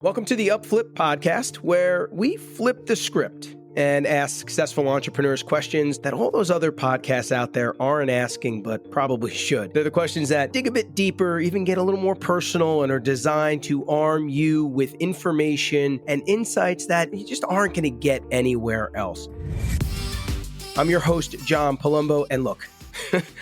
Welcome to the Upflip podcast, where we flip the script and ask successful entrepreneurs questions that all those other podcasts out there aren't asking, but probably should. They're the questions that dig a bit deeper, even get a little more personal, and are designed to arm you with information and insights that you just aren't going to get anywhere else. I'm your host, John Palumbo, and look,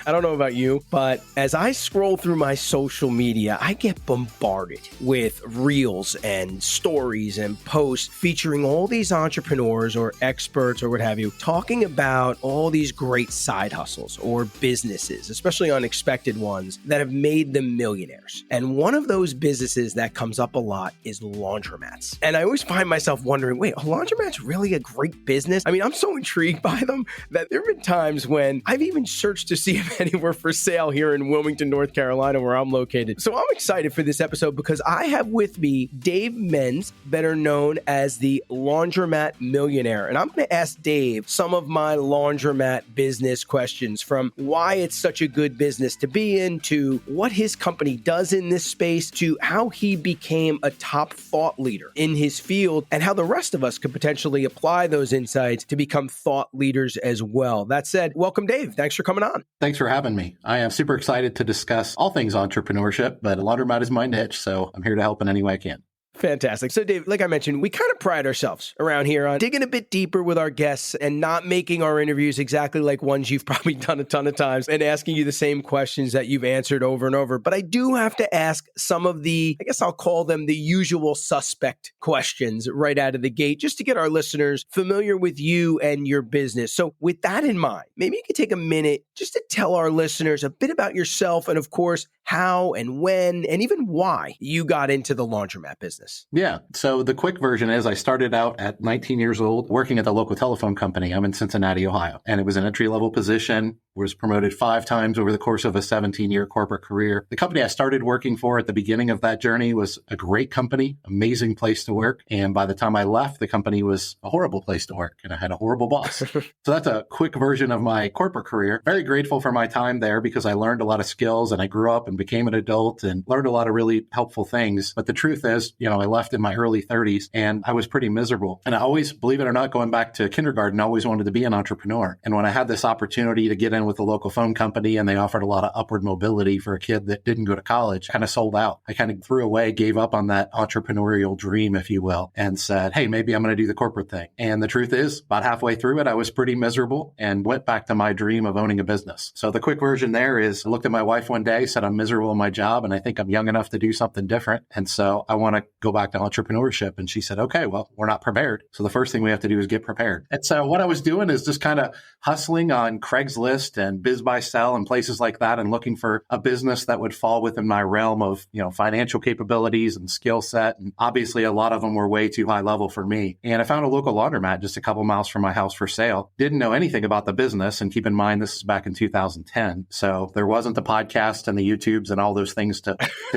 I don't know about you, but as I scroll through my social media, I get bombarded with reels and stories and posts featuring all these entrepreneurs or experts or what have you, talking about all these great side hustles or businesses, especially unexpected ones, that have made them millionaires. And one of those businesses that comes up a lot is laundromats. And I always find myself wondering, wait, are laundromats really a great business? I mean, I'm so intrigued by them that there have been times when I've even searched to see if anywhere for sale here in Wilmington, North Carolina, where I'm located. So I'm excited for this episode because I have with me Dave Menz, better known as the Laundromat Millionaire. And I'm going to ask Dave some of my laundromat business questions, from why it's such a good business to be in, to what his company does in this space, to how he became a top thought leader in his field, and how the rest of us could potentially apply those insights to become thought leaders as well. That said, welcome, Dave. Thanks for coming on. Thanks for having me. I am super excited to discuss all things entrepreneurship, but laundromat is my niche, so I'm here to help in any way I can. Fantastic. So Dave, like I mentioned, we kind of pride ourselves around here on digging a bit deeper with our guests and not making our interviews exactly like ones you've probably done a ton of times and asking you the same questions that you've answered over and over. But I do have to ask some of the, I guess I'll call them the usual suspect questions right out of the gate, just to get our listeners familiar with you and your business. So with that in mind, maybe you could take a minute just to tell our listeners a bit about yourself and, of course, how and when and even why you got into the laundromat business. Yeah. So the quick version is I started out at 19 years old working at the local telephone company. I'm in Cincinnati, Ohio, and it was an entry-level position. Was promoted 5 times over the course of a 17-year corporate career. The company I started working for at the beginning of that journey was a great company, amazing place to work. And by the time I left, the company was a horrible place to work, and I had a horrible boss. So that's a quick version of my corporate career. Very grateful for my time there because I learned a lot of skills, and I grew up and became an adult and learned a lot of really helpful things. But the truth is, I left in my early 30s and I was pretty miserable. And I always, believe it or not, going back to kindergarten, I always wanted to be an entrepreneur. And when I had this opportunity to get in with the local phone company, and they offered a lot of upward mobility for a kid that didn't go to college, I kind of sold out. I kind of threw away, gave up on that entrepreneurial dream, if you will, and said, hey, maybe I'm going to do the corporate thing. And the truth is, about halfway through it, I was pretty miserable and went back to my dream of owning a business. So the quick version there is I looked at my wife one day, said, I'm miserable in my job, and I think I'm young enough to do something different. And so I want to go back to entrepreneurship. And she said, okay, well, we're not prepared. So the first thing we have to do is get prepared. And so what I was doing is just kind of hustling on Craigslist and Biz Buy Sell and places like that, and looking for a business that would fall within my realm of, financial capabilities and skill set. And obviously a lot of them were way too high level for me. And I found a local laundromat just a couple miles from my house for sale. Didn't know anything about the business. And keep in mind, this is back in 2010. So there wasn't the podcast and the YouTubes and all those things to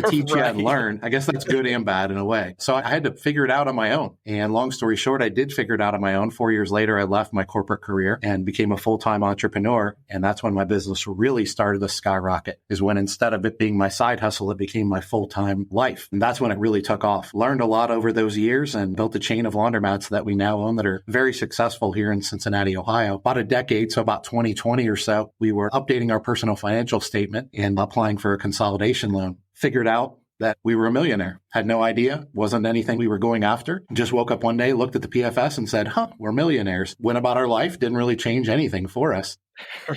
teach you and learn. I guess that's good and bad in a way. So I had to figure it out on my own. And long story short, I did figure it out on my own. 4 years later, I left my corporate career and became a full-time entrepreneur. And that's when my business really started to skyrocket, is when instead of it being my side hustle, it became my full-time life. And that's when it really took off. Learned a lot over those years and built a chain of laundromats that we now own that are very successful here in Cincinnati, Ohio. About a decade, so about 2020 or so, we were updating our personal financial statement and applying for a consolidation loan. Figured out that we were a millionaire. Had no idea. Wasn't anything we were going after. Just woke up one day, looked at the PFS and said, we're millionaires. Went about our life. Didn't really change anything for us.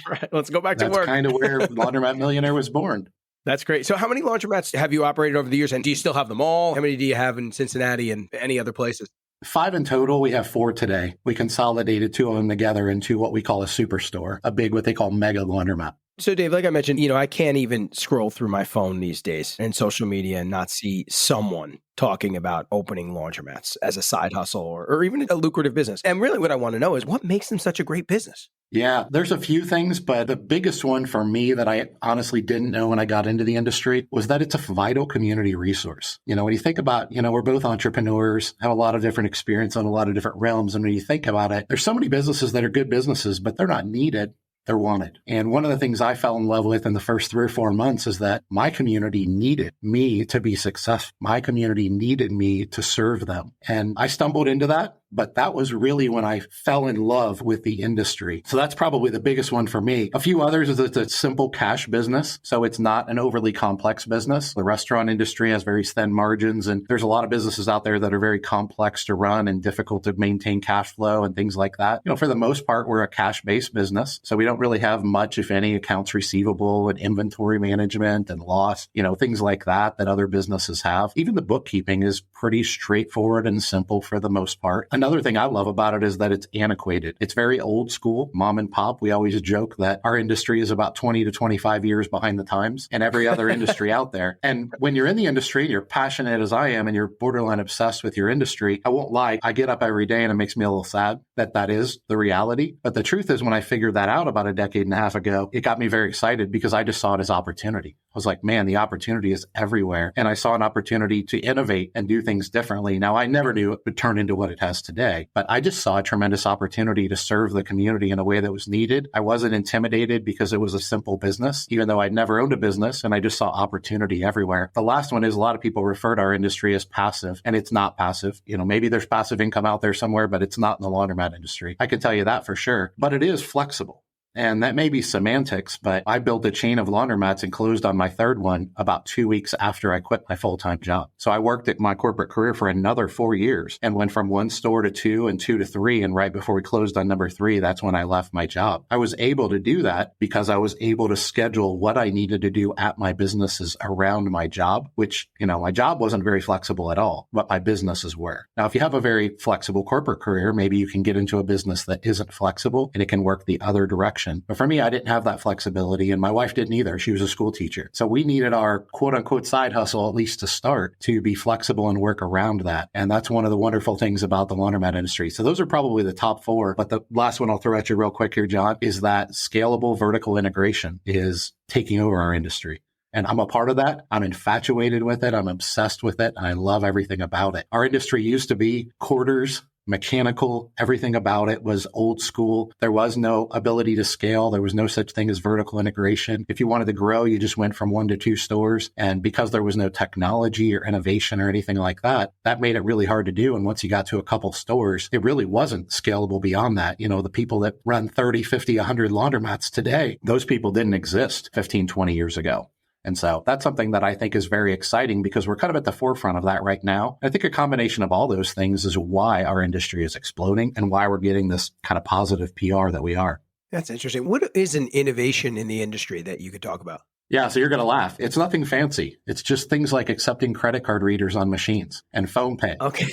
Right. Let's go back to work. That's kind of where Laundromat Millionaire was born. That's great. So how many laundromats have you operated over the years? And do you still have them all? How many do you have in Cincinnati and any other places? 5 in total. We have 4 today. We consolidated 2 of them together into what we call a superstore, a big, what they call mega laundromat. So Dave, like I mentioned, I can't even scroll through my phone these days and social media and not see someone talking about opening laundromats as a side hustle or even a lucrative business. And really what I want to know is what makes them such a great business? Yeah, there's a few things, but the biggest one for me that I honestly didn't know when I got into the industry was that it's a vital community resource. When you think about, we're both entrepreneurs, have a lot of different experience on a lot of different realms. And when you think about it, there's so many businesses that are good businesses, but they're not needed. they're wanted. And one of the things I fell in love with in the first 3 or 4 months is that my community needed me to be successful. My community needed me to serve them. And I stumbled into that. But that was really when I fell in love with the industry. So that's probably the biggest one for me. A few others is it's a simple cash business. So it's not an overly complex business. The restaurant industry has very thin margins, and there's a lot of businesses out there that are very complex to run and difficult to maintain cash flow and things like that. For the most part, we're a cash-based business. So we don't really have much, if any, accounts receivable and inventory management and loss, things like that other businesses have. Even the bookkeeping is pretty straightforward and simple for the most part. Another thing I love about it is that it's antiquated. It's very old school, mom and pop. We always joke that our industry is about 20 to 25 years behind the times and every other industry out there. And when you're in the industry, you're passionate as I am, and you're borderline obsessed with your industry. I won't lie. I get up every day and it makes me a little sad that is the reality. But the truth is, when I figured that out about a decade and a half ago, it got me very excited because I just saw it as opportunity. I was like, man, the opportunity is everywhere. And I saw an opportunity to innovate and do things differently. Now, I never knew it would turn into what it has today, but I just saw a tremendous opportunity to serve the community in a way that was needed. I wasn't intimidated because it was a simple business, even though I'd never owned a business, and I just saw opportunity everywhere. The last one is a lot of people refer to our industry as passive, and it's not passive. Maybe there's passive income out there somewhere, but it's not in the laundromat industry. I can tell you that for sure, but it is flexible. And that may be semantics, but I built a chain of laundromats and closed on my third one about 2 weeks after I quit my full-time job. So I worked at my corporate career for another 4 years and went from 1 store to 2 and 2 to 3. And right before we closed on number 3, that's when I left my job. I was able to do that because I was able to schedule what I needed to do at my businesses around my job, which, my job wasn't very flexible at all, but my businesses were. Now, if you have a very flexible corporate career, maybe you can get into a business that isn't flexible and it can work the other direction. But for me, I didn't have that flexibility, and my wife didn't either. She was a school teacher. So we needed our quote unquote side hustle, at least to start, to be flexible and work around that. And that's one of the wonderful things about the laundromat industry. So those are probably the top 4. But the last one I'll throw at you real quick here, John, is that scalable vertical integration is taking over our industry. And I'm a part of that. I'm infatuated with it. I'm obsessed with it. And I love everything about it. Our industry used to be quarters, mechanical. Everything about it was old school. There was no ability to scale. There was no such thing as vertical integration. If you wanted to grow, you just went from 1 to 2 stores. And because there was no technology or innovation or anything like that, that made it really hard to do. And once you got to a couple stores, it really wasn't scalable beyond that. The people that run 30, 50, 100 laundromats today, those people didn't exist 15, 20 years ago. And so that's something that I think is very exciting because we're kind of at the forefront of that right now. I think a combination of all those things is why our industry is exploding and why we're getting this kind of positive PR that we are. That's interesting. What is an innovation in the industry that you could talk about? Yeah, so you're going to laugh. It's nothing fancy. It's just things like accepting credit card readers on machines and phone pay. Okay.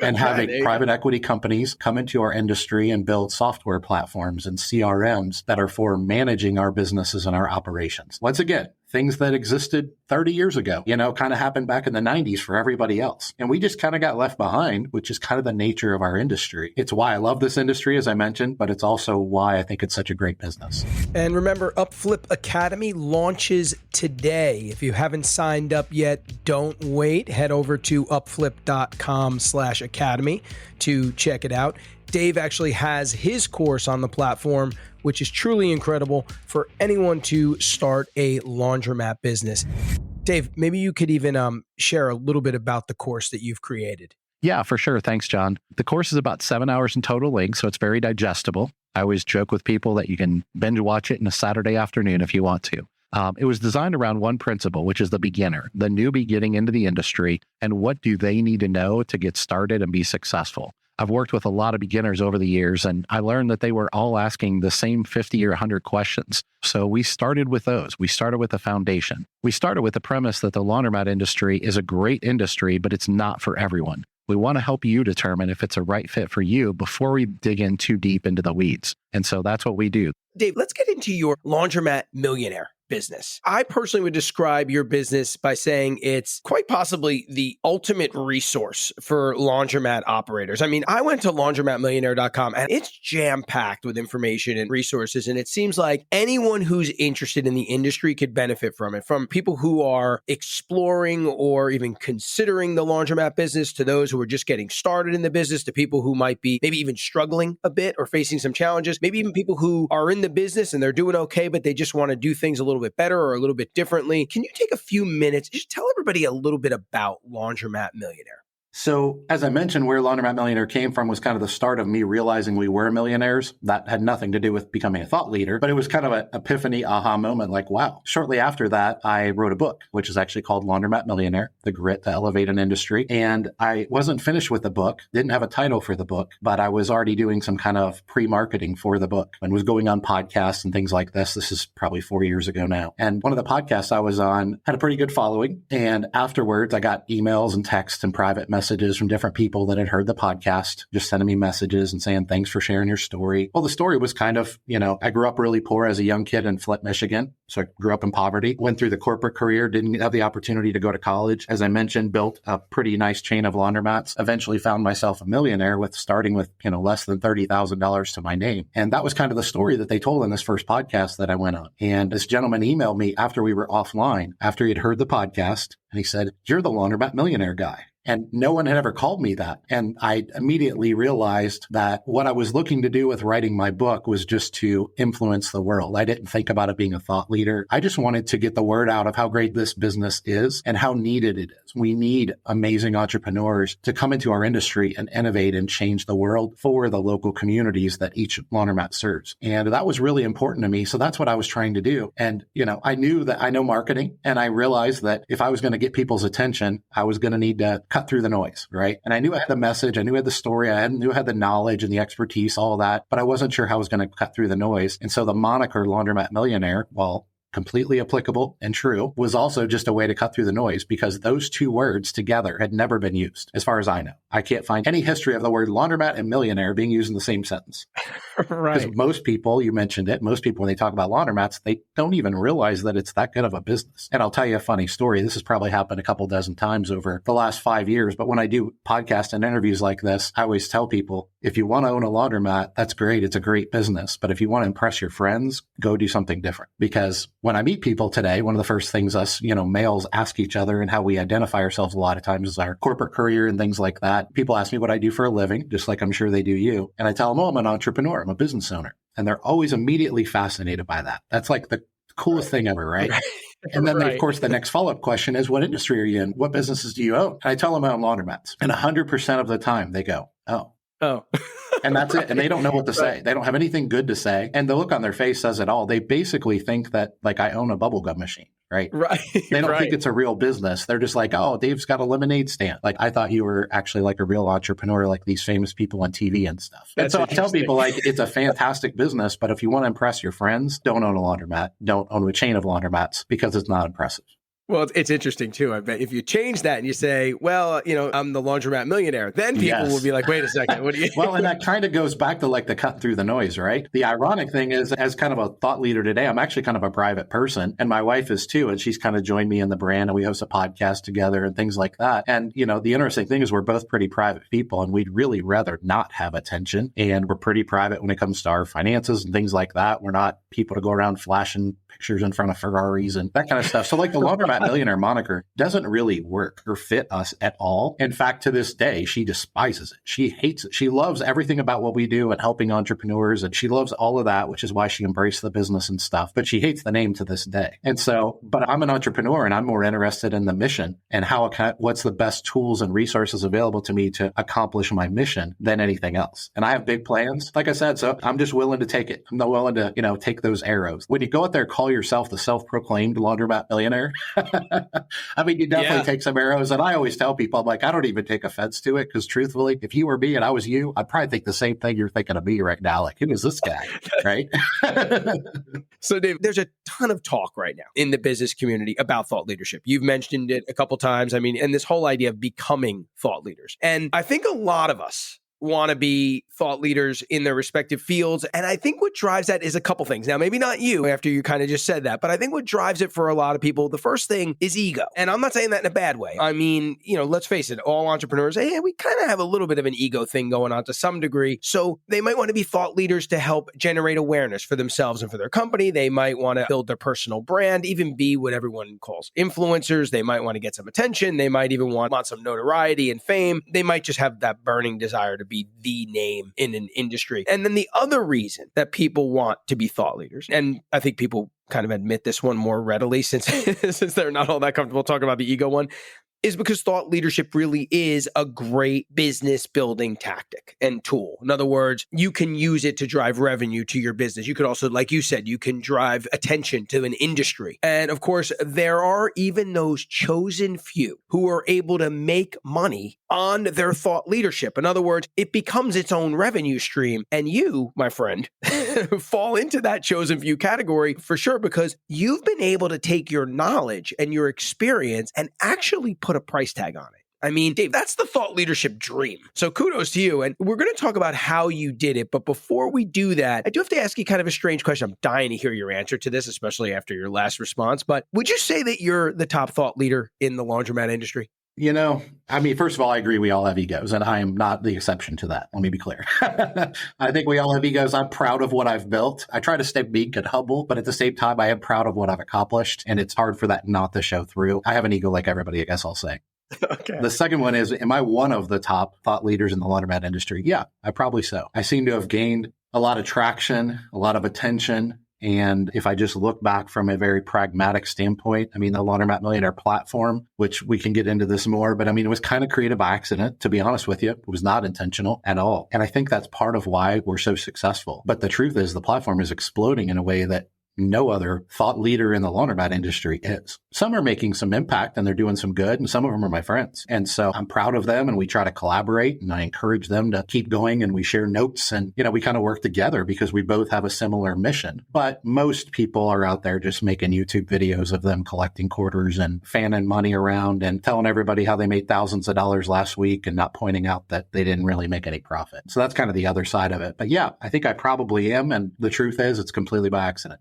And having private equity companies come into our industry and build software platforms and CRMs that are for managing our businesses and our operations. Once again, things that existed 30 years ago, kind of happened back in the 90s for everybody else. And we just kind of got left behind, which is kind of the nature of our industry. It's why I love this industry, as I mentioned, but it's also why I think it's such a great business. And remember, Upflip Academy launches today. If you haven't signed up yet, don't wait. Head over to upflip.com/academy to check it out. Dave actually has his course on the platform, which is truly incredible for anyone to start a laundromat business. Dave, maybe you could even share a little bit about the course that you've created. Yeah, for sure. Thanks, John. The course is about 7 hours in total length, so it's very digestible. I always joke with people that you can binge watch it in a Saturday afternoon if you want to. It was designed around one principle, which is the beginner, the newbie getting into the industry, and what do they need to know to get started and be successful. I've worked with a lot of beginners over the years, and I learned that they were all asking the same 50 or 100 questions. So we started with those. We started with the foundation. We started with the premise that the laundromat industry is a great industry, but it's not for everyone. We want to help you determine if it's a right fit for you before we dig in too deep into the weeds. And so that's what we do. Dave, let's get into your Laundromat Millionaire business. I personally would describe your business by saying it's quite possibly the ultimate resource for laundromat operators. I mean, I went to laundromatmillionaire.com and it's jam-packed with information and resources. And it seems like anyone who's interested in the industry could benefit from it, from people who are exploring or even considering the laundromat business to those who are just getting started in the business to people who might be maybe even struggling a bit or facing some challenges, maybe even people who are in the business and they're doing okay, but they just want to do things a little bit better or a little bit differently. Can you take a few minutes, just tell everybody a little bit about Laundromat Millionaire? So as I mentioned, where Laundromat Millionaire came from was kind of the start of me realizing we were millionaires. That had nothing to do with becoming a thought leader, but it was kind of an epiphany, aha moment, like, wow. Shortly after that, I wrote a book, which is actually called Laundromat Millionaire, The Grit to Elevate an Industry. And I wasn't finished with the book, didn't have a title for the book, but I was already doing some kind of pre-marketing for the book and was going on podcasts and things like this. This is probably 4 years ago now. And one of the podcasts I was on had a pretty good following. And afterwards, I got emails and texts and private messages from different people that had heard the podcast, just sending me messages and saying, thanks for sharing your story. Well, the story was kind of, I grew up really poor as a young kid in Flint, Michigan. So I grew up in poverty, went through the corporate career, didn't have the opportunity to go to college. As I mentioned, built a pretty nice chain of laundromats, eventually found myself a millionaire starting with, less than $30,000 to my name. And that was kind of the story that they told in this first podcast that I went on. And this gentleman emailed me after we were offline, after he had heard the podcast, and he said, "You're the Laundromat Millionaire guy." And no one had ever called me that. And I immediately realized that what I was looking to do with writing my book was just to influence the world. I didn't think about it being a thought leader. I just wanted to get the word out of how great this business is and how needed it is. We need amazing entrepreneurs to come into our industry and innovate and change the world for the local communities that each laundromat serves. And that was really important to me. So that's what I was trying to do. And, I knew that I know marketing, and I realized that if I was going to get people's attention, I was going to need to cut through the noise, right? And I knew I had the message, I knew I had the story, knew I had the knowledge and the expertise, all that, but I wasn't sure how I was going to cut through the noise. And so the moniker Laundromat Millionaire, well, completely applicable and true, was also just a way to cut through the noise because those two words together had never been used, as far as I know. I can't find any history of the word laundromat and millionaire being used in the same sentence. Right. Because most people, you mentioned it, most people, when they talk about laundromats, they don't even realize that it's that good of a business. And I'll tell you a funny story. This has probably happened a couple dozen times over the last 5 years. But when I do podcasts and interviews like this, I always tell people, if you want to own a laundromat, that's great. It's a great business. But if you want to impress your friends, go do something different. Because when I meet people today, one of the first things us, males ask each other and how we identify ourselves a lot of times is our corporate career and things like that. People ask me what I do for a living, just like I'm sure they do you. And I tell them, oh, I'm an entrepreneur. I'm a business owner. And they're always immediately fascinated by that. That's like the coolest thing ever, right? And then, of course, the next follow-up question is, what industry are you in? What businesses do you own? And I tell them I own laundromats. And 100% of the time they go, oh. And that's it. And they don't know what to say. They don't have anything good to say. And the look on their face says it all. They basically think that I own a bubblegum machine, right? Right. They don't think it's a real business. They're just like, oh, Dave's got a lemonade stand. I thought you were actually a real entrepreneur, like these famous people on TV and stuff. And so I tell people it's a fantastic business, but if you want to impress your friends, don't own a laundromat. Don't own a chain of laundromats because it's not impressive. Well, it's interesting, too. I bet if you change that and you say, well, I'm the Laundromat Millionaire, then people will be like, wait a second, what do you... Well, and that kind of goes back to the cut through the noise, right? The ironic thing is, as kind of a thought leader today, I'm actually kind of a private person, and my wife is too, and she's kind of joined me in the brand, and we host a podcast together and things like that. And, the interesting thing is we're both pretty private people, and we'd really rather not have attention, and we're pretty private when it comes to our finances and things like that. We're not people to go around flashing pictures in front of Ferraris and that kind of stuff. So the Laundromat Millionaire moniker doesn't really work or fit us at all. In fact, to this day, she despises it. She hates it. She loves everything about what we do and helping entrepreneurs. And she loves all of that, which is why she embraced the business and stuff. But she hates the name to this day. And so, but I'm an entrepreneur and I'm more interested in the mission and what's the best tools and resources available to me to accomplish my mission than anything else. And I have big plans, like I said, so I'm just willing to take it. I'm not willing to, take those arrows. When you go out there, call yourself the self-proclaimed Laundromat Millionaire. I mean, you definitely take some arrows. And I always tell people, I'm like, I don't even take offense to it because truthfully, if you were me and I was you, I'd probably think the same thing you're thinking of me right now. Like, who is this guy? Right? So, Dave, there's a ton of talk right now in the business community about thought leadership. You've mentioned it a couple times. I mean, and this whole idea of becoming thought leaders. And I think a lot of us want to be thought leaders in their respective fields. And I think what drives that is a couple things. Now, maybe not you after you kind of just said that, but I think what drives it for a lot of people, the first thing is ego. And I'm not saying that in a bad way. I mean, let's face it, all entrepreneurs, we kind of have a little bit of an ego thing going on to some degree. So they might want to be thought leaders to help generate awareness for themselves and for their company. They might want to build their personal brand, even be what everyone calls influencers. They might want to get some attention. They might even want some notoriety and fame. They might just have that burning desire to be the name in an industry. And then the other reason that people want to be thought leaders, and I think people kind of admit this one more readily since they're not all that comfortable talking about the ego one, is because thought leadership really is a great business building tactic and tool. In other words, you can use it to drive revenue to your business. You could also, like you said, you can drive attention to an industry. And of course, there are even those chosen few who are able to make money on their thought leadership. In other words, it becomes its own revenue stream. And you, my friend, fall into that chosen few category for sure, because you've been able to take your knowledge and your experience and actually put a price tag on it. I mean, Dave, that's the thought leadership dream. So kudos to you. And we're going to talk about how you did it. But before we do that, I do have to ask you kind of a strange question. I'm dying to hear your answer to this, especially after your last response. But would you say that you're the top thought leader in the laundromat industry? First of all, I agree we all have egos, and I am not the exception to that. Let me be clear. I think we all have egos. I'm proud of what I've built. I try to stay big and humble, but at the same time, I am proud of what I've accomplished, and it's hard for that not to show through. I have an ego like everybody, I guess I'll say. Okay. The second one is, am I one of the top thought leaders in the laundromat industry? Yeah, I probably so. I seem to have gained a lot of traction, a lot of attention. And if I just look back from a very pragmatic standpoint, the Laundromat Millionaire platform, which we can get into this more, but it was kind of created by accident, to be honest with you. It was not intentional at all. And I think that's part of why we're so successful. But the truth is the platform is exploding in a way that no other thought leader in the laundromat industry is. Some are making some impact and they're doing some good, and some of them are my friends. And so I'm proud of them, and we try to collaborate, and I encourage them to keep going, and we share notes, and we kind of work together because we both have a similar mission. But most people are out there just making YouTube videos of them collecting quarters and fanning money around and telling everybody how they made thousands of dollars last week and not pointing out that they didn't really make any profit. So that's kind of the other side of it. But yeah, I think I probably am. And the truth is it's completely by accident.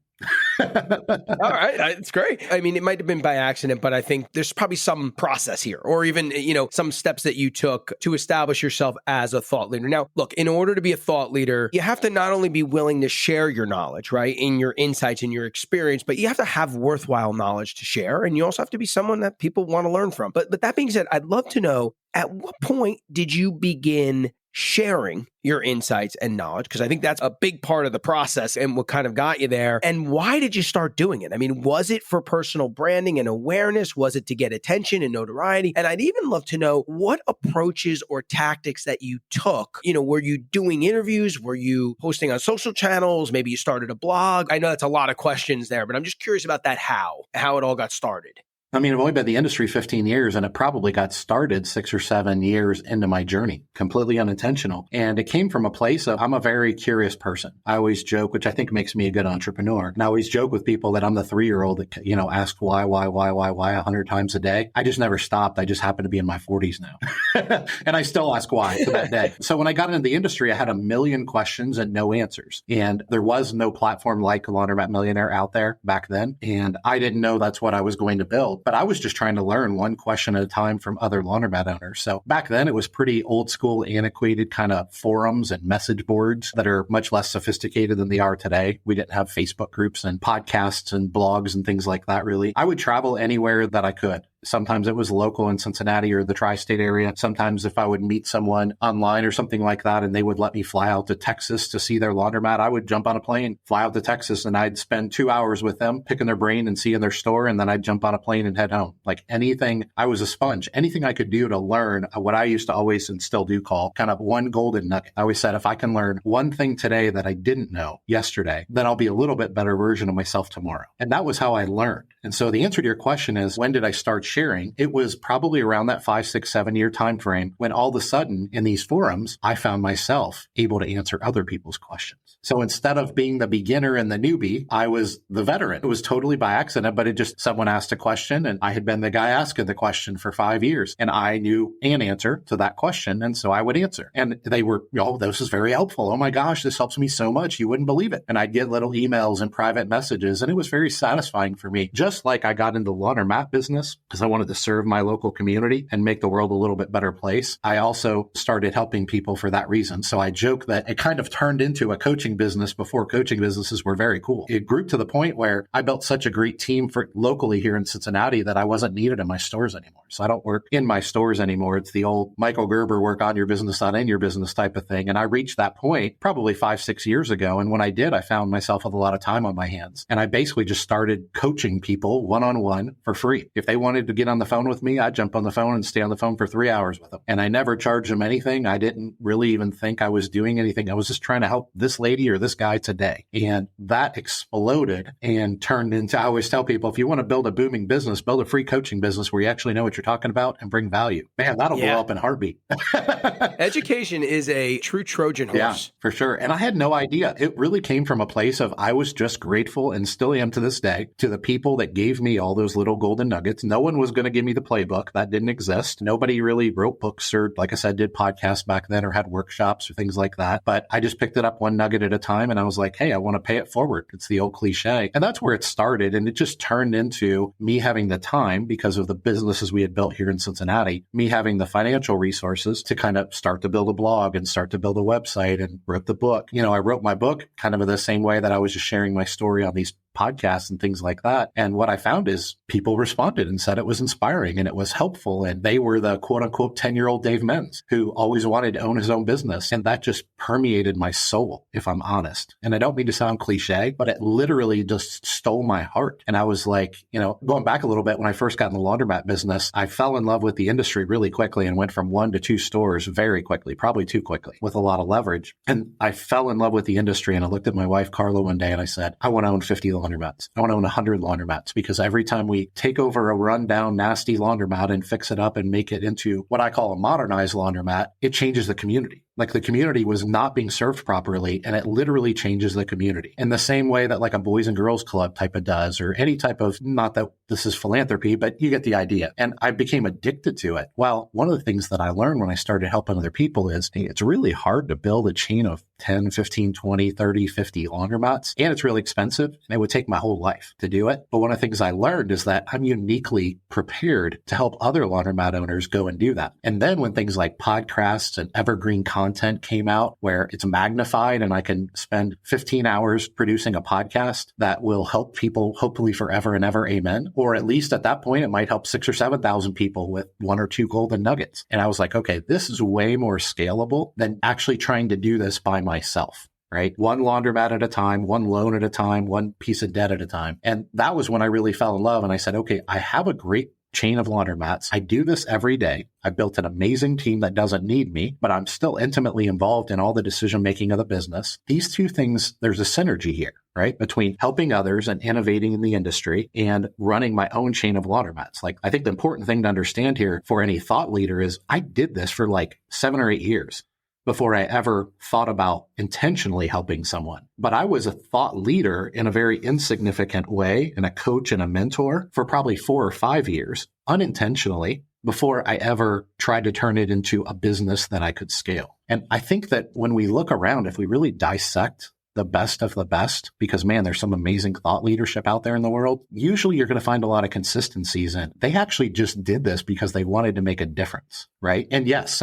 All right. It's great. It might have been by accident, but I think there's probably some process here, or even, some steps that you took to establish yourself as a thought leader. Now, look, in order to be a thought leader, you have to not only be willing to share your knowledge, right, in your insights and your experience, but you have to have worthwhile knowledge to share. And you also have to be someone that people want to learn from. But that being said, I'd love to know, at what point did you begin sharing your insights and knowledge? Because I think that's a big part of the process and what kind of got you there. And why did you start doing it? Was it for personal branding and awareness? Was it to get attention and notoriety? And I'd even love to know what approaches or tactics that you took. Were you doing interviews? Were you posting on social channels? Maybe you started a blog? I know that's a lot of questions there, but I'm just curious about that, how it all got started. I've only been in the industry 15 years, and it probably got started 6 or 7 years into my journey, completely unintentional. And it came from a place of, I'm a very curious person. I always joke, which I think makes me a good entrepreneur. And I always joke with people that I'm the 3-year-old that, asks why 100 times a day. I just never stopped. I just happen to be in my 40s now. And I still ask why to that day. So when I got into the industry, I had a million questions and no answers. And there was no platform like Laundromat Millionaire out there back then. And I didn't know that's what I was going to build. But I was just trying to learn one question at a time from other laundromat owners. So back then it was pretty old school, antiquated kind of forums and message boards that are much less sophisticated than they are today. We didn't have Facebook groups and podcasts and blogs and things like that, really. I would travel anywhere that I could. Sometimes it was local in Cincinnati or the tri-state area. Sometimes if I would meet someone online or something like that and they would let me fly out to Texas to see their laundromat, I would jump on a plane, fly out to Texas, and I'd spend 2 hours with them, picking their brain and seeing their store. And then I'd jump on a plane and head home. Like anything, I was a sponge. Anything I could do to learn what I used to always and still do call kind of one golden nugget. I always said, if I can learn one thing today that I didn't know yesterday, then I'll be a little bit better version of myself tomorrow. And that was how I learned. And so the answer to your question is, when did I start sharing, it was probably around that 5, 6, 7 year time frame when all of a sudden in these forums, I found myself able to answer other people's questions. So instead of being the beginner and the newbie, I was the veteran. It was totally by accident, but someone asked a question and I had been the guy asking the question for 5 years and I knew an answer to that question. And so I would answer and they were, oh, this is very helpful. Oh my gosh, this helps me so much. You wouldn't believe it. And I'd get little emails and private messages and it was very satisfying for me. Just like I got into the laundromat business because I wanted to serve my local community and make the world a little bit better place. I also started helping people for that reason. So I joke that it kind of turned into a coaching business before coaching businesses were very cool. It grew to the point where I built such a great team for locally here in Cincinnati that I wasn't needed in my stores anymore. So I don't work in my stores anymore. It's the old Michael Gerber work on your business, not in your business type of thing. And I reached that point probably 5, 6 years ago. And when I did, I found myself with a lot of time on my hands. And I basically just started coaching people one-on-one for free. If they wanted to get on the phone with me, I'd jump on the phone and stay on the phone for 3 hours with them. And I never charged them anything. I didn't really even think I was doing anything. I was just trying to help this lady or this guy today. And that exploded and turned into, I always tell people, if you want to build a booming business, build a free coaching business where you actually know what you're talking about and bring value. Man, that'll blow up in a heartbeat. Education is a true Trojan horse. Yeah, for sure. And I had no idea. It really came from a place of I was just grateful and still am to this day to the people that gave me all those little golden nuggets. No one was going to give me the playbook. That didn't exist. Nobody really wrote books or, like I said, did podcasts back then or had workshops or things like that. But I just picked it up one nugget at a time and I was like, hey, I want to pay it forward. It's the old cliche. And that's where it started. And it just turned into me having the time because of the businesses we had built here in Cincinnati, me having the financial resources to kind of start to build a blog and start to build a website and wrote the book. You know, I wrote my book kind of in the same way that I was just sharing my story on these podcasts and things like that. And what I found is people responded and said it was inspiring and it was helpful. And they were the quote unquote 10-year-old Dave Menz who always wanted to own his own business. And that just permeated my soul, if I'm honest. And I don't mean to sound cliche, but it literally just stole my heart. And I was like, you know, going back a little bit, when I first got in the laundromat business, I fell in love with the industry really quickly and went from 1 to 2 stores very quickly, probably too quickly with a lot of leverage. And I fell in love with the industry. And I looked at my wife, Carla, one day and I said, I want to own 50 laundromats. I want to own 100 laundromats because every time we take over a rundown, nasty laundromat and fix it up and make it into what I call a modernized laundromat, it changes the community. Like the community was not being served properly and it literally changes the community in the same way that like a Boys and Girls Club type of does or any type of, not that this is philanthropy, but you get the idea. And I became addicted to it. Well, one of the things that I learned when I started helping other people is hey, it's really hard to build a chain of 10, 15, 20, 30, 50 laundromats. And it's really expensive. And it would take my whole life to do it. But one of the things I learned is that I'm uniquely prepared to help other laundromat owners go and do that. And then when things like podcasts and evergreen content came out where it's magnified and I can spend 15 hours producing a podcast that will help people hopefully forever and ever, amen. Or at least at that point, it might help 6,000 or 7,000 people with 1 or 2 golden nuggets. And I was like, okay, this is way more scalable than actually trying to do this by myself. Right? One laundromat at a time, one loan at a time, one piece of debt at a time. And that was when I really fell in love. And I said, okay, I have a great chain of laundromats. I do this every day. I built an amazing team that doesn't need me, but I'm still intimately involved in all the decision making of the business. These two things, there's a synergy here, right? Between helping others and innovating in the industry and running my own chain of laundromats. Like, I think the important thing to understand here for any thought leader is I did this for like 7 or 8 years before I ever thought about intentionally helping someone. But I was a thought leader in a very insignificant way and a coach and a mentor for probably 4 or 5 years unintentionally before I ever tried to turn it into a business that I could scale. And I think that when we look around, if we really dissect the best of the best, because man, there's some amazing thought leadership out there in the world. Usually you're going to find a lot of consistencies in. They actually just did this because they wanted to make a difference, right? And yes,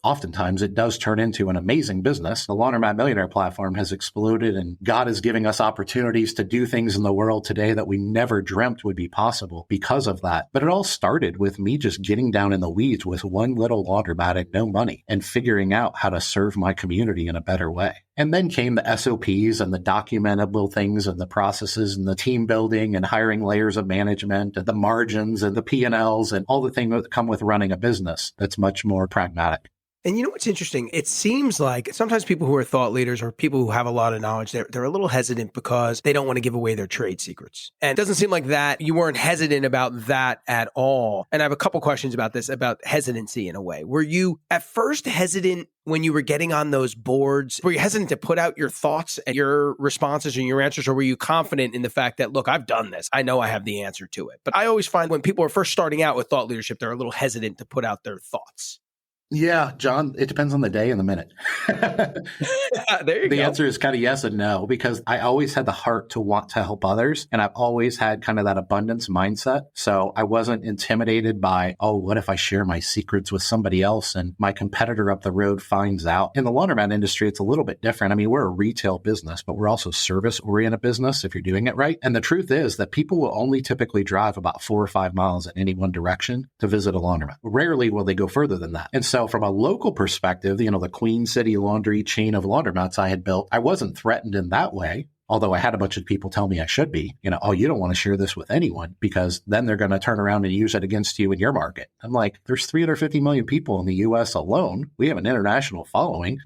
oftentimes it does turn into an amazing business. The Laundromat Millionaire platform has exploded and God is giving us opportunities to do things in the world today that we never dreamt would be possible because of that. But it all started with me just getting down in the weeds with one little laundromat and no money and figuring out how to serve my community in a better way. And then came the SOPs and the documentable things and the processes and the team building and hiring layers of management and the margins and the P&Ls and all the things that come with running a business that's much more pragmatic. And you know what's interesting? It seems like sometimes people who are thought leaders or people who have a lot of knowledge, they're a little hesitant because they don't want to give away their trade secrets. And it doesn't seem like that you weren't hesitant about that at all. And I have a couple questions about this, about hesitancy in a way. Were you at first hesitant when you were getting on those boards? Were you hesitant to put out your thoughts and your responses and your answers? Or were you confident in the fact that, look, I've done this. I know I have the answer to it. But I always find when people are first starting out with thought leadership, they're a little hesitant to put out their thoughts. Yeah, John, it depends on the day and the minute. There you go. The answer is kind of yes and no, because I always had the heart to want to help others. And I've always had kind of that abundance mindset. So I wasn't intimidated by, oh, what if I share my secrets with somebody else and my competitor up the road finds out? In the laundromat industry, it's a little bit different. I mean, we're a retail business, but we're also service-oriented business if you're doing it right. And the truth is that people will only typically drive about 4 or 5 miles in any one direction to visit a laundromat. Rarely will they go further than that. And so from a local perspective, the Queen City laundry chain of laundromats I had built, I wasn't threatened in that way. Although I had a bunch of people tell me I should be, oh, you don't want to share this with anyone because then they're going to turn around and use it against you in your market. I'm like, there's 350 million people in the US alone. We have an international following.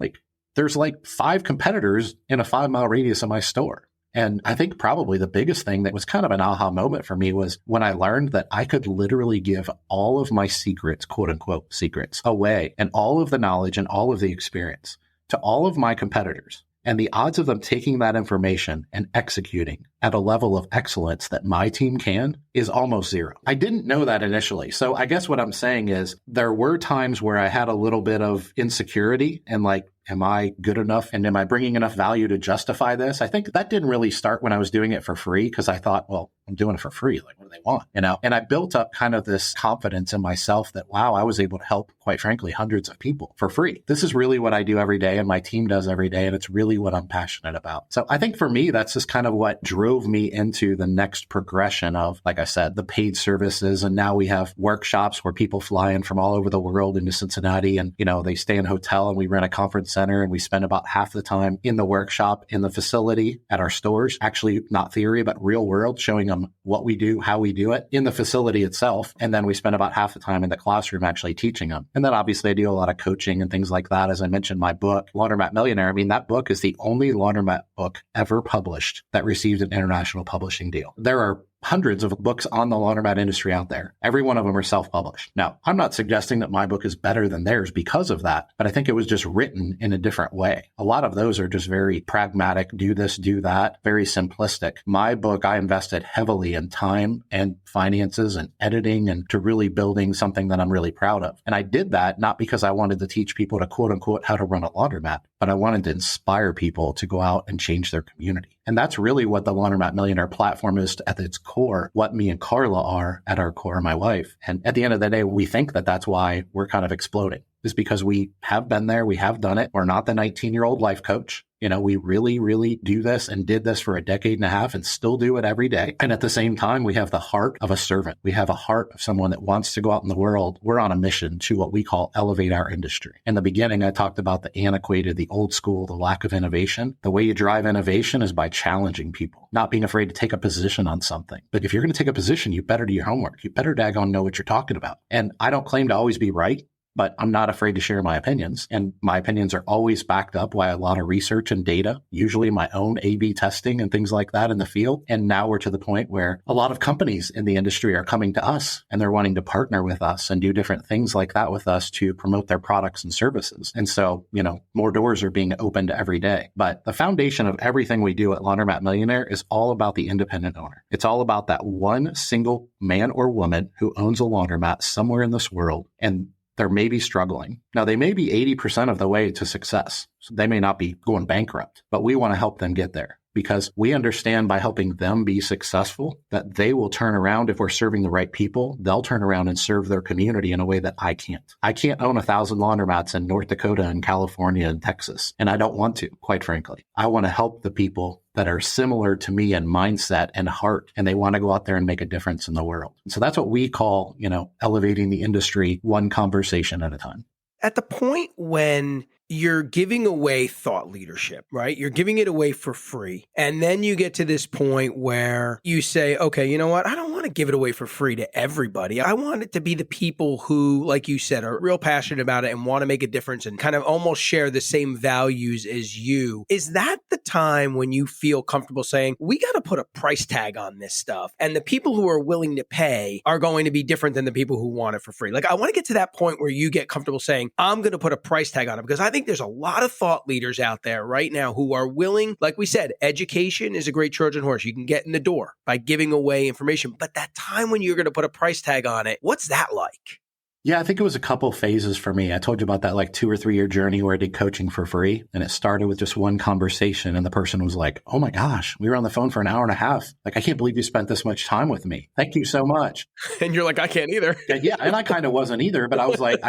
There's 5 competitors in a 5-mile radius of my store. And I think probably the biggest thing that was kind of an aha moment for me was when I learned that I could literally give all of my secrets, quote unquote secrets, away, and all of the knowledge and all of the experience to all of my competitors. And the odds of them taking that information and executing at a level of excellence that my team can is almost zero. I didn't know that initially. So I guess what I'm saying is there were times where I had a little bit of insecurity and am I good enough? And am I bringing enough value to justify this? I think that didn't really start when I was doing it for free because I thought, well, I'm doing it for free. What do they want? And I built up kind of this confidence in myself that, wow, I was able to help, quite frankly, hundreds of people for free. This is really what I do every day and my team does every day. And it's really what I'm passionate about. So I think for me, that's just kind of what drove me into the next progression of, like I said, the paid services. And now we have workshops where people fly in from all over the world into Cincinnati and, they stay in a hotel and we rent a conference center and we spend about half the time in the workshop, in the facility at our stores, actually not theory, but real world, showing them what we do, how we do it in the facility itself. And then we spend about half the time in the classroom actually teaching them. And then obviously I do a lot of coaching and things like that. As I mentioned, my book, Laundromat Millionaire, that book is the only laundromat book ever published that received an international publishing deal. There are hundreds of books on the laundromat industry out there. Every one of them are self-published. Now, I'm not suggesting that my book is better than theirs because of that, but I think it was just written in a different way. A lot of those are just very pragmatic, do this, do that, very simplistic. My book, I invested heavily in time and finances and editing and to really building something that I'm really proud of. And I did that not because I wanted to teach people to quote unquote how to run a laundromat, but I wanted to inspire people to go out and change their community. And that's really what the Laundromat Millionaire platform is at its core, what me and Carla are at our core, my wife. And at the end of the day, we think that that's why we're kind of exploding, is because we have been there, we have done it. We're not the 19-year-old life coach. We really, really do this and did this for a decade and a half and still do it every day. And at the same time, we have the heart of a servant. We have a heart of someone that wants to go out in the world. We're on a mission to what we call elevate our industry. In the beginning, I talked about the antiquated, the old school, the lack of innovation. The way you drive innovation is by challenging people, not being afraid to take a position on something. But if you're going to take a position, you better do your homework. You better daggone know what you're talking about. And I don't claim to always be right, but I'm not afraid to share my opinions. And my opinions are always backed up by a lot of research and data, usually my own A/B testing and things like that in the field. And now we're to the point where a lot of companies in the industry are coming to us and they're wanting to partner with us and do different things like that with us to promote their products and services. And so, more doors are being opened every day. But the foundation of everything we do at Laundromat Millionaire is all about the independent owner. It's all about that one single man or woman who owns a laundromat somewhere in this world, and they're maybe struggling. Now, they may be 80% of the way to success. So they may not be going bankrupt, but we want to help them get there because we understand by helping them be successful that they will turn around. If we're serving the right people, they'll turn around and serve their community in a way that I can't. I can't own 1,000 laundromats in North Dakota and California and Texas, and I don't want to, quite frankly. I want to help the people that are similar to me in mindset and heart, and they want to go out there and make a difference in the world. So that's what we call, elevating the industry one conversation at a time. At the point when you're giving away thought leadership, right? You're giving it away for free. And then you get to this point where you say, okay, you know what? I don't want to to give it away for free to everybody. I want it to be the people who, like you said, are real passionate about it and want to make a difference and kind of almost share the same values as you. Is that the time when you feel comfortable saying, we got to put a price tag on this stuff, and the people who are willing to pay are going to be different than the people who want it for free? Like, I want to get to that point where you get comfortable saying, I'm going to put a price tag on it, because I think there's a lot of thought leaders out there right now who are willing. Like we said, education is a great Trojan horse. You can get in the door by giving away information, but that time when you're going to put a price tag on it, what's that like? Yeah, I think it was a couple phases for me. I told you about that like 2 or 3 year journey where I did coaching for free. And it started with just one conversation. And the person was like, oh my gosh, we were on the phone for an hour and a half. Like, I can't believe you spent this much time with me. Thank you so much. And you're like, I can't either. Yeah. And I kind of wasn't either. But I was like,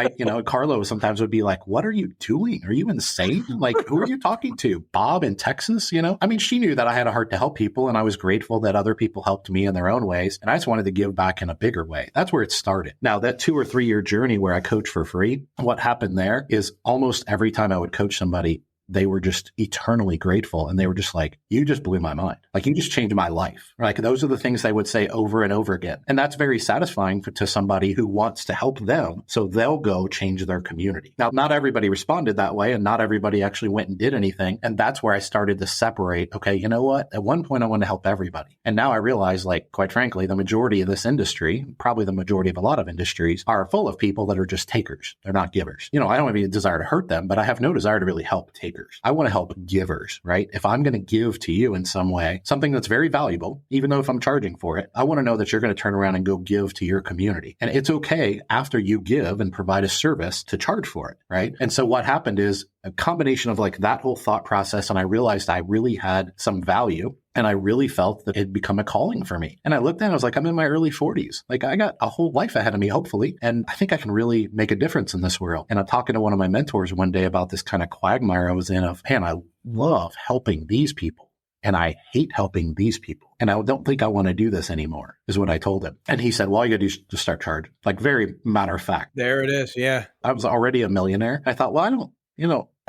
Carlo sometimes would be like, what are you doing? Are you insane? Like, who are you talking to? Bob in Texas? I mean, she knew that I had a heart to help people. And I was grateful that other people helped me in their own ways. And I just wanted to give back in a bigger way. That's where it started. Now, that 2 or 3 year journey where I coach for free, what happened there is almost every time I would coach somebody, they were just eternally grateful. And they were just like, you just blew my mind. Like, you just changed my life. Like, those are the things they would say over and over again. And that's very satisfying to somebody who wants to help them. So they'll go change their community. Now, not everybody responded that way, and not everybody actually went and did anything. And that's where I started to separate. Okay, you know what? At one point, I wanted to help everybody. And now I realize, like, quite frankly, the majority of this industry, probably the majority of a lot of industries, are full of people that are just takers. They're not givers. I don't have any desire to hurt them, but I have no desire to really help takers. I want to help givers, right? If I'm going to give to you in some way, something that's very valuable, even though if I'm charging for it, I want to know that you're going to turn around and go give to your community. And it's okay after you give and provide a service to charge for it, right? And so what happened is a combination of like that whole thought process. And I realized I really had some value. And I really felt that it had become a calling for me. And I looked at it, I was like, I'm in my early 40s. Like, I got a whole life ahead of me, hopefully. And I think I can really make a difference in this world. And I'm talking to one of my mentors one day about this kind of quagmire I was in of, man, I love helping these people. And I hate helping these people. And I don't think I want to do this anymore, is what I told him. And he said, well, all you got to do is just start charging. Like, very matter of fact. There it is. Yeah. I was already a millionaire. I thought, well, I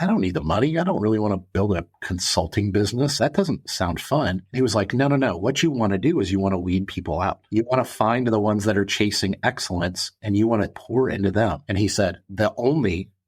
don't need the money. I don't really want to build a consulting business. That doesn't sound fun. He was like, no. What you want to do is you want to weed people out. You want to find the ones that are chasing excellence and you want to pour into them. And he said,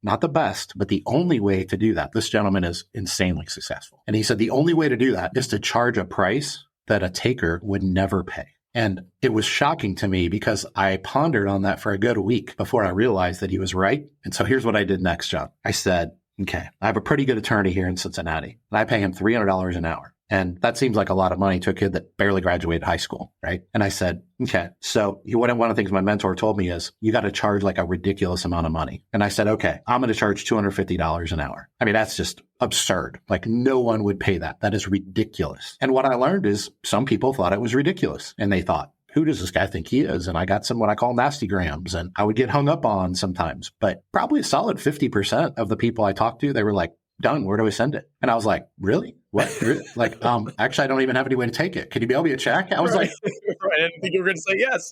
not the best, but the only way to do that, this gentleman is insanely successful. And he said, the only way to do that is to charge a price that a taker would never pay. And it was shocking to me because I pondered on that for a good week before I realized that he was right. And so here's what I did next, John. I said, okay, I have a pretty good attorney here in Cincinnati, and I pay him $300 an hour. And that seems like a lot of money to a kid that barely graduated high school, right? And I said, okay, so one of the things my mentor told me is you got to charge like a ridiculous amount of money. And I said, okay, I'm going to charge $250 an hour. I mean, that's just absurd. Like, no one would pay that. That is ridiculous. And what I learned is some people thought it was ridiculous, and they thought, who does this guy think he is? And I got some what I call nasty grams, and I would get hung up on sometimes. But probably a solid 50% of the people I talked to, they were like, done. Where do I send it? And I was like, really? What? Like, actually, I don't even have any way to take it. Can you mail me a check? I was like, I didn't think you were going to say yes.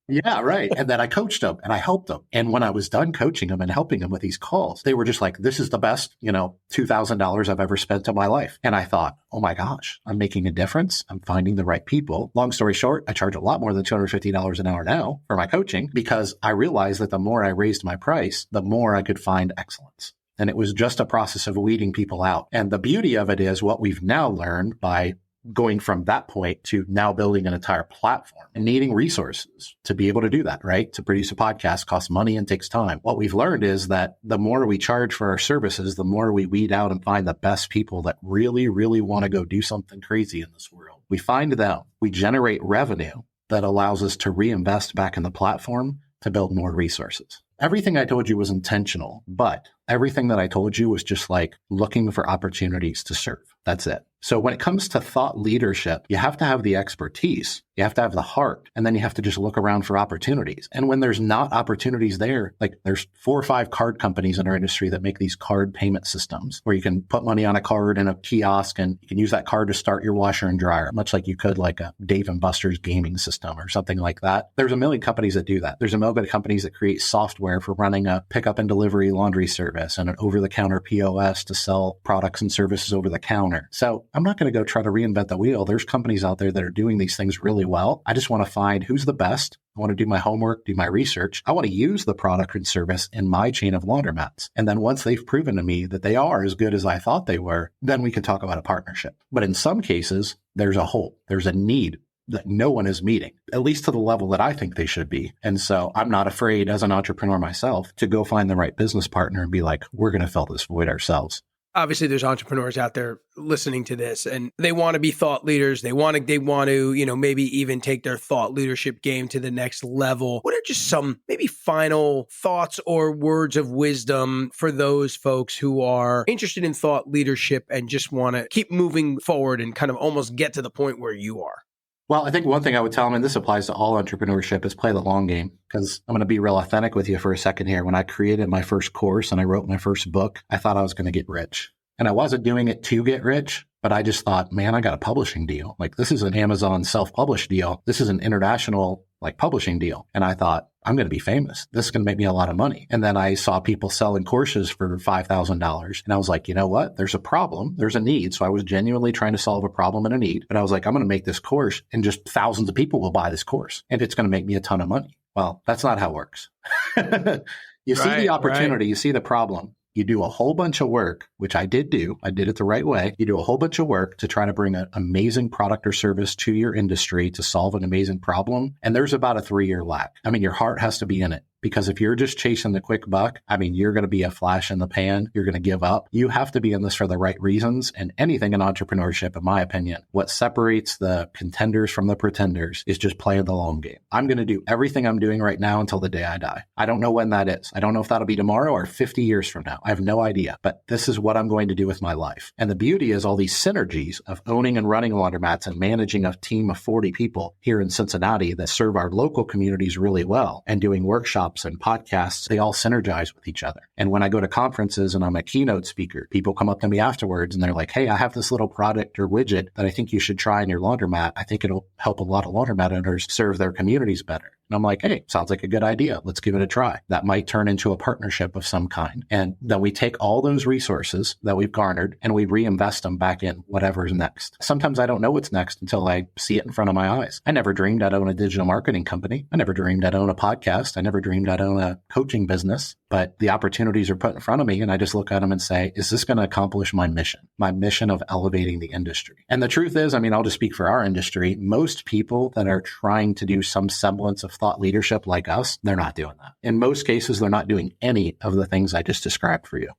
Yeah, right. And then I coached them and I helped them. And when I was done coaching them and helping them with these calls, they were just like, this is the best, $2,000 I've ever spent in my life. And I thought, oh my gosh, I'm making a difference. I'm finding the right people. Long story short, I charge a lot more than $250 an hour now for my coaching because I realized that the more I raised my price, the more I could find excellence. And it was just a process of weeding people out. And the beauty of it is what we've now learned by going from that point to now building an entire platform and needing resources to be able to do that, right? To produce a podcast costs money and takes time. What we've learned is that the more we charge for our services, the more we weed out and find the best people that really, really want to go do something crazy in this world. We find them, we generate revenue that allows us to reinvest back in the platform to build more resources. Everything I told you was intentional, but everything that I told you was just like looking for opportunities to serve. That's it. So when it comes to thought leadership, you have to have the expertise, you have to have the heart, and then you have to just look around for opportunities. And when there's not opportunities there, like there's 4 or 5 card companies in our industry that make these card payment systems where you can put money on a card in a kiosk and you can use that card to start your washer and dryer, much like you could like a Dave & Buster's gaming system or something like that. There's a million companies that do that. There's a million companies that create software for running a pickup and delivery laundry service and an over-the-counter POS to sell products and services over the counter. So I'm not going to go try to reinvent the wheel. There's companies out there that are doing these things really well. I just want to find who's the best. I want to do my homework, do my research. I want to use the product and service in my chain of laundromats. And then once they've proven to me that they are as good as I thought they were, then we can talk about a partnership. But in some cases, there's a hole, there's a need that no one is meeting, at least to the level that I think they should be. And so I'm not afraid as an entrepreneur myself to go find the right business partner and be like, we're going to fill this void ourselves. Obviously, there's entrepreneurs out there listening to this and they want to be thought leaders. They want to, maybe even take their thought leadership game to the next level. What are just some maybe final thoughts or words of wisdom for those folks who are interested in thought leadership and just want to keep moving forward and kind of almost get to the point where you are? Well, I think one thing I would tell them, and this applies to all entrepreneurship, is play the long game. Because I'm going to be real authentic with you for a second here. When I created my first course and I wrote my first book, I thought I was going to get rich. And I wasn't doing it to get rich, but I just thought, man, I got a publishing deal. Like, this is an Amazon self-published deal. This is an international publishing deal. And I thought, I'm going to be famous. This is going to make me a lot of money. And then I saw people selling courses for $5,000. And I was like, you know what? There's a problem. There's a need. So I was genuinely trying to solve a problem and a need. But I was like, I'm going to make this course and just thousands of people will buy this course. And it's going to make me a ton of money. Well, that's not how it works. You see the opportunity, you see the problem. You do a whole bunch of work, which I did do. I did it the right way. You do a whole bunch of work to try to bring an amazing product or service to your industry to solve an amazing problem. And there's about a 3-year lag. I mean, your heart has to be in it. Because if you're just chasing the quick buck, I mean, you're going to be a flash in the pan. You're going to give up. You have to be in this for the right reasons. And anything in entrepreneurship, in my opinion, what separates the contenders from the pretenders is just playing the long game. I'm going to do everything I'm doing right now until the day I die. I don't know when that is. I don't know if that'll be tomorrow or 50 years from now. I have no idea. But this is what I'm going to do with my life. And the beauty is all these synergies of owning and running laundromats and managing a team of 40 people here in Cincinnati that serve our local communities really well and doing workshops and podcasts, they all synergize with each other. And when I go to conferences and I'm a keynote speaker, people come up to me afterwards and they're like, hey, I have this little product or widget that I think you should try in your laundromat. I think it'll help a lot of laundromat owners serve their communities better. And I'm like, hey, sounds like a good idea. Let's give it a try. That might turn into a partnership of some kind. And then we take all those resources that we've garnered and we reinvest them back in whatever's next. Sometimes I don't know what's next until I see it in front of my eyes. I never dreamed I'd own a digital marketing company. I never dreamed I'd own a podcast. I never dreamed I'd own a coaching business. But the opportunities are put in front of me and I just look at them and say, is this going to accomplish my mission of elevating the industry? And the truth is, I mean, I'll just speak for our industry. Most people that are trying to do some semblance of thought leadership like us, they're not doing that. In most cases, they're not doing any of the things I just described for you.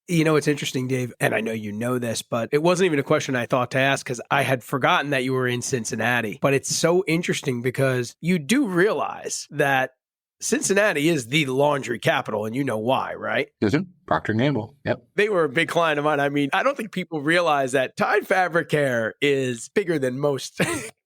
You know, it's interesting, Dave, and I know you know this, but it wasn't even a question I thought to ask because I had forgotten that you were in Cincinnati. But it's so interesting because you do realize that Cincinnati is the laundry capital, and you know why, right? Isn't Procter & Gamble? Yep. They were a big client of mine. I mean, I don't think people realize that Tide Fabric Care is bigger than most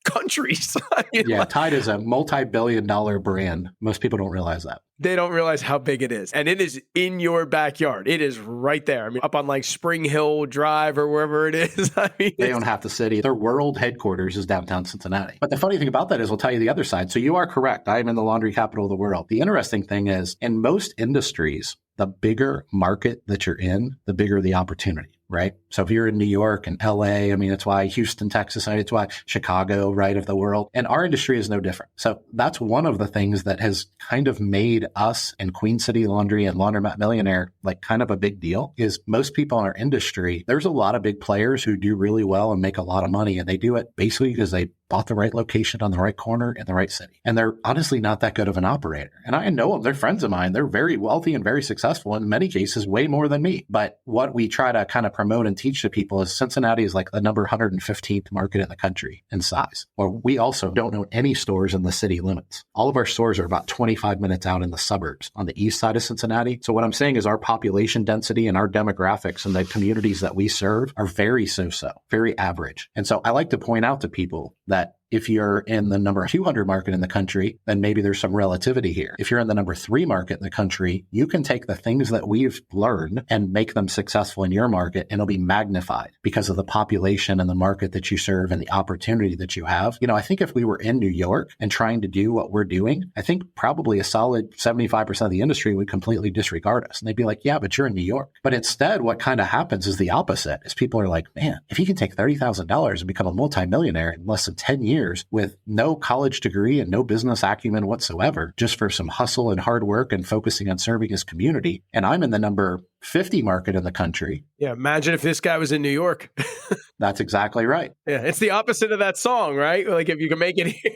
countries. Yeah, Tide is a multi-billion-dollar brand. Most people don't realize that. They don't realize how big it is. And it is in your backyard. It is right there. I mean, up on Spring Hill Drive or wherever it is. I mean, they own half the city. Their world headquarters is downtown Cincinnati. But the funny thing about that is, I'll tell you the other side. So you are correct. I am in the laundry capital of the world. The interesting thing is, in most industries, the bigger market that you're in, the bigger the opportunity, right? So if you're in New York and LA, I mean, it's why Houston, Texas, it's why Chicago, right, of the world. And our industry is no different. So that's one of the things that has kind of made us and Queen City Laundry and Laundromat Millionaire kind of a big deal is most people in our industry, there's a lot of big players who do really well and make a lot of money. And they do it basically because they bought the right location on the right corner in the right city. And they're honestly not that good of an operator. And I know them. They're friends of mine. They're very wealthy and very successful, in many cases, way more than me. But what we try to kind of promote and teach to people is Cincinnati is like the number 115th market in the country in size. Or we also don't own any stores in the city limits. All of our stores are about 25 minutes out in the suburbs on the east side of Cincinnati. So what I'm saying is our population density and our demographics and the communities that we serve are very so-so, very average. And so I like to point out to people that If you're in the number 200 market in the country, then maybe there's some relativity here. If you're in the number 3 market in the country, you can take the things that we've learned and make them successful in your market, and it'll be magnified because of the population and the market that you serve and the opportunity that you have. I think if we were in New York and trying to do what we're doing, I think probably a solid 75% of the industry would completely disregard us. And they'd be like, yeah, but you're in New York. But instead, what kind of happens is the opposite, is people are like, man, if you can take $30,000 and become a multimillionaire in less than 10 years with no college degree and no business acumen whatsoever, just for some hustle and hard work and focusing on serving his community. And I'm in the number 50 market in the country. Yeah, imagine if this guy was in New York. That's exactly right. Yeah, it's the opposite of that song, right? Like if you can make it here.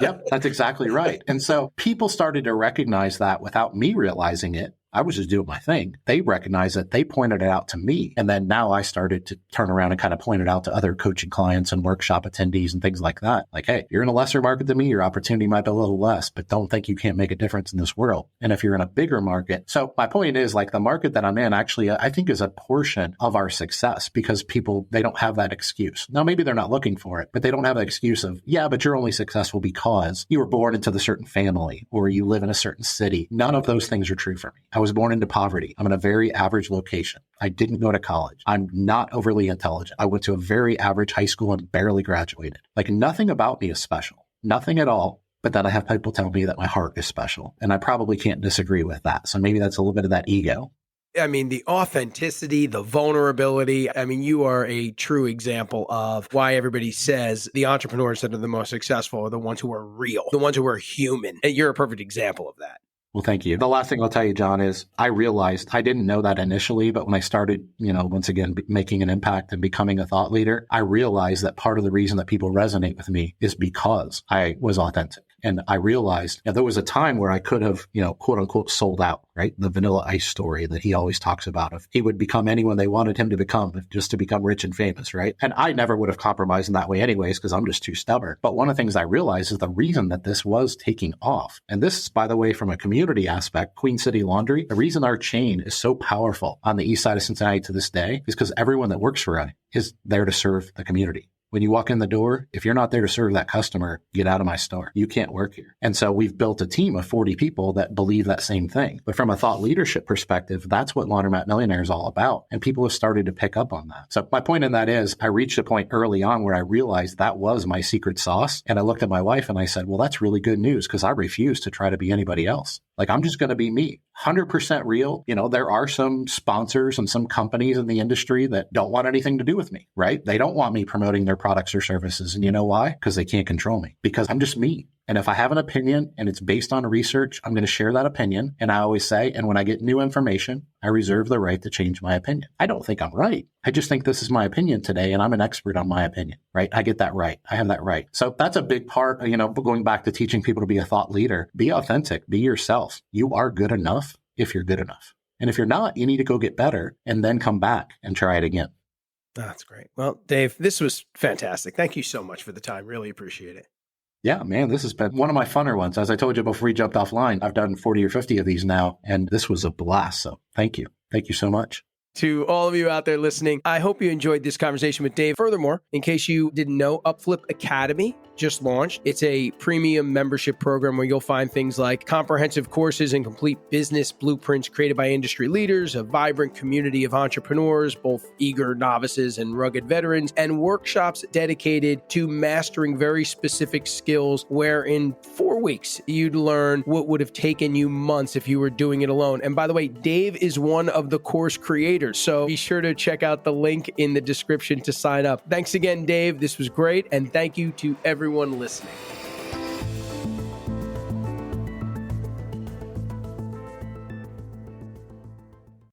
Yep, that's exactly right. And so people started to recognize that without me realizing it. I was just doing my thing. They recognized it. They pointed it out to me. And then now I started to turn around and kind of point it out to other coaching clients and workshop attendees and things like that. Like, hey, you're in a lesser market than me. Your opportunity might be a little less, but don't think you can't make a difference in this world. And if you're in a bigger market. So my point is, like, the market that I'm in actually, I think is a portion of our success, because people, they don't have that excuse. Now, maybe they're not looking for it, but they don't have the excuse of, yeah, but you're only successful because you were born into the certain family or you live in a certain city. None of those things are true for me. I was born into poverty. I'm in a very average location. I didn't go to college. I'm not overly intelligent. I went to a very average high school and barely graduated. Like, nothing about me is special. Nothing at all. But then I have people tell me that my heart is special. And I probably can't disagree with that. So maybe that's a little bit of that ego. I mean, the authenticity, the vulnerability. I mean, you are a true example of why everybody says the entrepreneurs that are the most successful are the ones who are real, the ones who are human. And you're a perfect example of that. Well, thank you. The last thing I'll tell you, John, is I realized I didn't know that initially, but when I started, once again, making an impact and becoming a thought leader, I realized that part of the reason that people resonate with me is because I was authentic. And I realized there was a time where I could have, quote unquote, sold out, right? The Vanilla Ice story that he always talks about of he would become anyone they wanted him to become just to become rich and famous, right? And I never would have compromised in that way anyways, because I'm just too stubborn. But one of the things I realized is the reason that this was taking off. And this is, by the way, from a community aspect, Queen City Laundry, the reason our chain is so powerful on the east side of Cincinnati to this day is because everyone that works for us is there to serve the community. When you walk in the door, if you're not there to serve that customer, get out of my store. You can't work here. And so we've built a team of 40 people that believe that same thing. But from a thought leadership perspective, that's what Laundromat Millionaire is all about. And people have started to pick up on that. So my point in that is I reached a point early on where I realized that was my secret sauce. And I looked at my wife and I said, well, that's really good news, because I refuse to try to be anybody else. Like, I'm just going to be me, 100% real. There are some sponsors and some companies in the industry that don't want anything to do with me, right? They don't want me promoting their products or services. And you know why? Because they can't control me, because I'm just me. And if I have an opinion and it's based on research, I'm going to share that opinion. And I always say, and when I get new information, I reserve the right to change my opinion. I don't think I'm right. I just think this is my opinion today, and I'm an expert on my opinion, right? I get that right. I have that right. So that's a big part, going back to teaching people to be a thought leader. Be authentic. Be yourself. You are good enough if you're good enough. And if you're not, you need to go get better and then come back and try it again. That's great. Well, Dave, this was fantastic. Thank you so much for the time. Really appreciate it. Yeah, man, this has been one of my funner ones. As I told you before we jumped offline, I've done 40 or 50 of these now, and this was a blast. So thank you. Thank you so much. To all of you out there listening, I hope you enjoyed this conversation with Dave. Furthermore, in case you didn't know, Upflip Academy just launched. It's a premium membership program where you'll find things like comprehensive courses and complete business blueprints created by industry leaders, a vibrant community of entrepreneurs, both eager novices and rugged veterans, and workshops dedicated to mastering very specific skills where in 4 weeks you'd learn what would have taken you months if you were doing it alone. And by the way, Dave is one of the course creators, so be sure to check out the link in the description to sign up. Thanks again, Dave. This was great, and thank you to everyone listening.